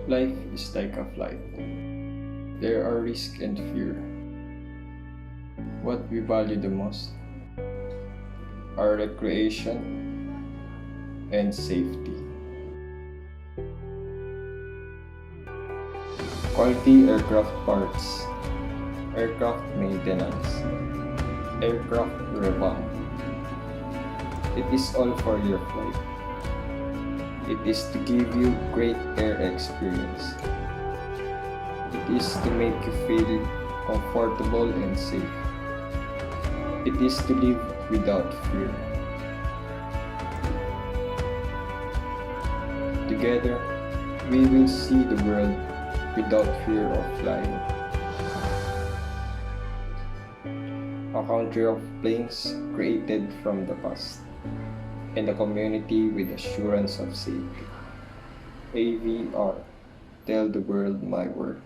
Life is like a flight. There are risk and fear. What we value the most are recreation and safety. Quality aircraft parts, aircraft maintenance, aircraft revamp. It is all for your flight. It is to give you great air experience. It is to make you feel comfortable and safe. It is to live without fear. Together, we will see the world without fear of flying. A country of planes created from the past, and a community with assurance of safety. AVR, tell the world my word.